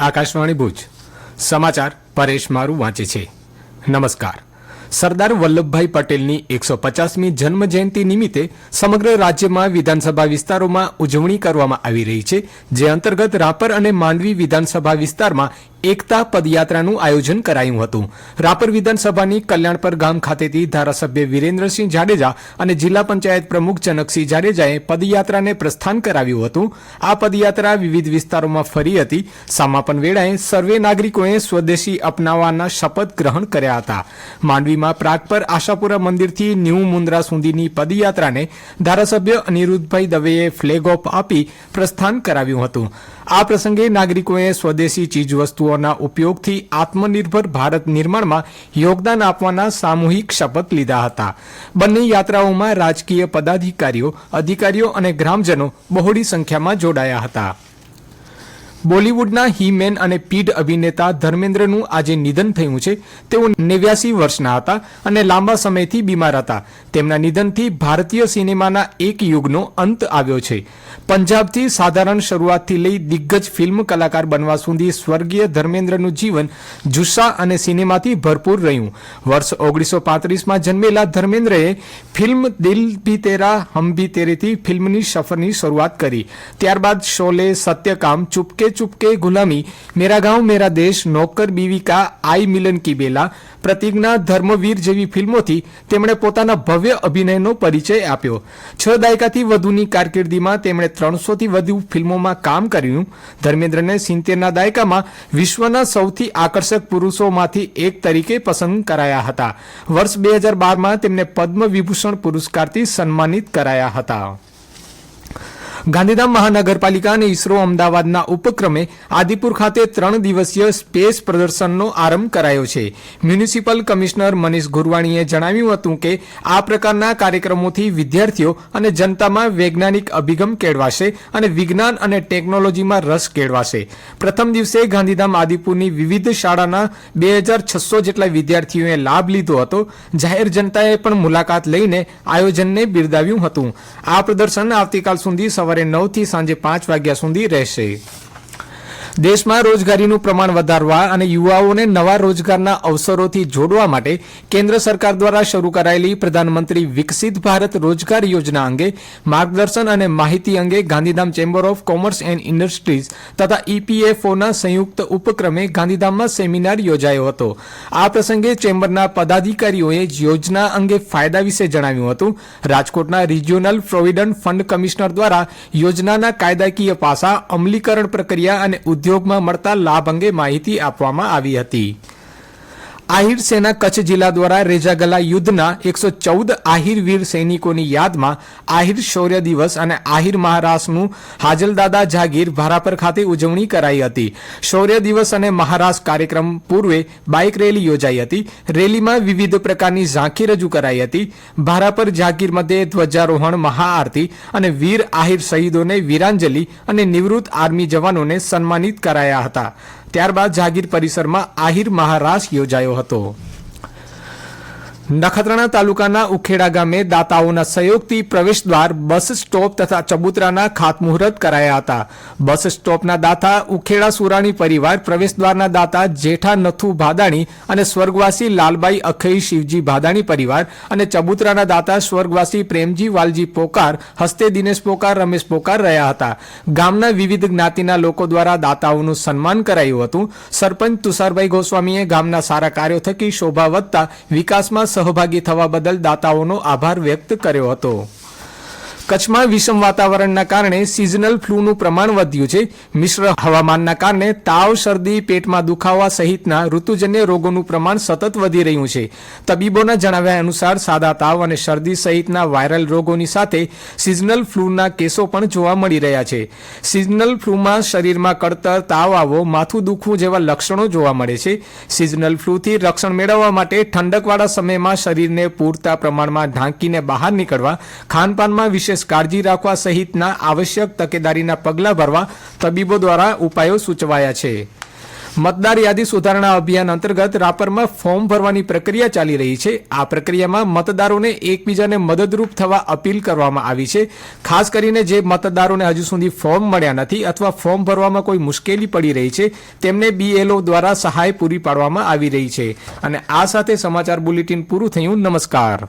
આકાશવાણી ભુજ સમાચાર પરેશ મારું વાંચે છે. નમસ્કાર. સરદાર વલ્લભભાઈ પટેલની 150મી જન્મ જયંતિ નિમિત્તે સમગ્ર રાજ્યમાં વિધાનસભા વિસ્તારોમાં ઉજવણી કરવામાં આવી રહી છે, જે અંતર્ગત રાપર અને માંડવી વિધાનસભા વિસ્તારમાં એકતા પદયાત્રાનું આયોજન કરાયું હતું. રાપર વિધાનસભાની કલ્યાણપર ગામ ખાતેથી ધારાસભ્ય વિરેન્દ્રસિંહ જાડેજા અને જિલ્લા પંચાયત પ્રમુખ જનકસિંહ જાડેજાએ પદયાત્રાને પ્રસ્થાન કરાવ્યું હતું. આ પદયાત્રા વિવિધ વિસ્તારોમાં ફરી હતી. સમાપન વેળાએ સર્વે નાગરિકોએ સ્વદેશી અપનાવવાના શપથ ગ્રહણ કર્યા હતા. માંડવીમાં પ્રાગપર આશાપુરા મંદિરથી ન્યૂ મુન્દ્રા સુધીની પદયાત્રાને ધારાસભ્ય અનિરુદ્ધભાઈ દવેએ ફ્લેગ ઓફ આપી પ્રસ્થાન કરાવ્યું હતું. આ પ્રસંગે નાગરિકોએ સ્વદેશી ચીજવસ્તુઓના ઉપયોગથી આત્મનિર્ભર ભારત નિર્માણમાં યોગદાન આપવાના સામૂહિક શપથ લીધા હતા. બંને યાત્રાઓમાં રાજકીય પદાધિકારીઓ, અધિકારીઓ અને ગ્રામજનો બહોળી સંખ્યામાં જોડાયા હતા. બોલિવૂડના હીમેન અને પીઢ અભિનેતા ધર્મેન્દ્રનું આજે નિધન થયું છે. તેઓ 89 વર્ષના હતા અને લાંબા સમયથી બીમાર હતા. તેમના નિધનથી ભારતીય સિનેમાના એક યુગનો અંત આવ્યો છે. પંજાબથી સાધારણ શરૂઆતથી લઈ દિગ્ગજ ફિલ્મ કલાકાર બનવા સુધી સ્વર્ગીય ધર્મેન્દ્રનું જીવન જુસ્સા અને સિનેમાથી ભરપૂર રહ્યું. વર્ષ 1935માં જન્મેલા ધર્મેન્દ્રએ ફિલ્મ દિલ ભી તેરા હમ ભી તેરેથી ફિલ્મની સફરની શરૂઆત કરી. ત્યારબાદ શોલે, સત્યકામ, ચુપકે ચુપકે ગુલામી, મેરા ગાંવ મેરા દેશ, નોકર બીવી કા, આઈ મિલન કી બેલા, પ્રતિજ્ઞા, ધર્મવીર જેવી ફિલ્મોથી તેમણે પોતાના ભવ્ય અભિનયનો પરિચય આપ્યો. 6 દાયકાથી વધુની કારકિર્દીમાં તેમણે 300થી વધુ ફિલ્મોમાં કામ કર્યું. ધર્મેન્દ્રને 70ના દાયકામાં વિશ્વના સૌથી આકર્ષક પુરુષોમાંથી એક તરીકે પસંદ કરાયા હતા. વર્ષ 2012માં તેમને પદ્મ વિભૂષણ પુરસ્કારથી સન્માનિત કરાયા હતા. ગાંધીધામ મહાનગરપાલિકા અને ઇસરો અમદાવાદના ઉપક્રમે આદિપુર ખાતે 3 દિવસીય સ્પેસ પ્રદર્શનનો આરંભ કરાયો છે. મ્યુનિસિપલ કમિશનર મનીષ ગુરવાણીએ જણાવ્યું હતું કે આ પ્રકારના કાર્યક્રમોથી વિદ્યાર્થીઓ અને જનતામાં વૈજ્ઞાનિક અભિગમ કેળવાશે અને વિજ્ઞાન અને ટેકનોલોજીમાં રસ કેળવાશે. પ્રથમ દિવસે ગાંધીધામ આદિપુરની વિવિધ શાળાના 2600 જેટલા વિદ્યાર્થીઓએ લાભ લીધો હતો. જાહેર જનતાએ પણ મુલાકાત લઈને આયોજનને બિરદાવ્યું હતું. આ પ્રદર્શન આવતીકાલ સુધી સવારે 9 થી સાંજે 5 વાગ્યા સુધી રહેશે. દેશમાં રોજગારીનું પ્રમાણ વધારવા અને યુવાઓને નવા રોજગારના અવસરોથી જોડવા માટે કેન્દ્ર સરકાર દ્વારા શરૂ કરાયેલી પ્રધાનમંત્રી વિકસિત ભારત રોજગાર યોજના અંગે માર્ગદર્શન અને માહિતી અંગે Gandhidham chamber of commerce and industries તથા EPFOના સંયુક્ત ઉપક્રમે ગાંધીધામમાં સેમિનાર યોજાયો હતો. આ પ્રસંગે ચેમ્બરના પદાધિકારીઓએ યોજના અંગે ફાયદા વિશે જણાવ્યું હતું. રાજકોટના રિજિયોનલ પ્રોવિડન્ટ ફંડ કમિશનર દ્વારા યોજનાના કાયદાકીય પાસા, અમલીકરણ પ્રક્રિયા અને ઉદ્યોગમાં મળતા લાભ અંગે માહિતી આપવામાં આવી હતી. આહિર સેના કચ્છ જિલ્લા દ્વારા રેજાગલા યુદ્ધના 114 આહિર વીર સૈનિકોની યાદમાં આહિર શૌર્ય દિવસ અને આહિર મહારાસનું હાજલદાદા જાગીર ભારાપર ખાતે ઉજવણી કરાઈ હતી. શૌર્ય દિવસ અને મહારાસ કાર્યક્રમ પૂર્વે બાઇક રેલી યોજાઈ હતી. રેલીમાં વિવિધ પ્રકારની ઝાંખી રજૂ કરાઈ હતી. ભારાપર જાગીર મધ્યે ધ્વજારોહણ, મહાઆરતી અને વીર આહિર શહીદોને વીરાંજલિ અને નિવૃત્ત આર્મી જવાનોને સન્માનિત કરાયા હતા. ત્યારબાદ જાગીર પરિસરમાં આહિર મહારાસ યોજાયો હતો. નખત્રાણા તાલુકાના ઉખેડા ગામે દાતાઓના સહયોગથી પ્રવેશદ્વાર, બસ સ્ટોપ તથા ચબૂતરાના ખાતમુહૂર્ત કરાયા હતા. બસ સ્ટોપના દાતા ઉખેડા સુરાણી પરિવાર, પ્રવેશદ્વારના દાતા જેઠા નથુ ભાદાણી અને સ્વર્ગવાસી લાલબાઈ અખઈ શિવજી ભાદાણી પરિવાર અને ચબૂતરાના દાતા સ્વર્ગવાસી પ્રેમજી વાલજી પોકાર, હસ્તે દિનેશ પોકાર, રમેશ પોકાર રહ્યા હતા. ગામના વિવિધ જ્ઞાતિના લોકો દ્વારા દાતાઓનું સન્માન કરાયું હતું. સરપંચ તુષારભાઈ ગોસ્વામીએ ગામના સારા કાર્યો થકી શોભા વધતા વિકાસમાં સહભાગી થવા બદલ દાતાઓનો આભાર વ્યક્ત કર્યો હતો. કચ્છમાં વિષમ વાતાવરણના કારણે સિઝનલ ફ્લૂનું પ્રમાણ વધ્યું છે. મિશ્ર હવામાનના કારણે તાવ, શરદી, પેટમાં દુખાવા સહિતના ઋતુજન્ય રોગોનું પ્રમાણ સતત વધી રહ્યું છે. તબીબોના જણાવ્યા અનુસાર સાદા તાવ અને શરદી સહિતના વાયરલ રોગોની સાથે સિઝનલ ફ્લૂના કેસો પણ જોવા મળી રહ્યા છે. સિઝનલ ફ્લૂમાં શરીરમાં કળતર, તાવ આવવો, માથું દુખવું જેવા લક્ષણો જોવા મળે છે. સિઝનલ ફ્લૂથી રક્ષણ મેળવવા માટે ઠંડકવાળા સમયમાં શરીરને પૂરતા પ્રમાણમાં ઢાંકીને બહાર નીકળવા, ખાનપાનમાં વિશેષ કાળજી રાખવા સહિતના આવશ્યક તકેદારીના પગલાં ભરવા તબીબો દ્વારા ઉપાયો સૂચવાયા છે. મતદાર યાદી સુધારણા અભિયાન અંતર્ગત રાપરમાં ફોર્મ ભરવાની પ્રક્રિયા ચાલી રહી છે. આ પ્રક્રિયામાં મતદારોને એકબીજાને મદદરૂપ થવા અપીલ કરવામાં આવી છે. ખાસ કરીને જે મતદારોને હજુ સુધી ફોર્મ મળ્યા નથી અથવા ફોર્મ ભરવામાં કોઈ મુશ્કેલી પડી રહી છે તેમને BLO દ્વારા સહાય પૂરી પાડવામાં આવી રહી છે. અને આ સાથે સમાચાર બુલેટિન પૂરું થયું. નમસ્કાર.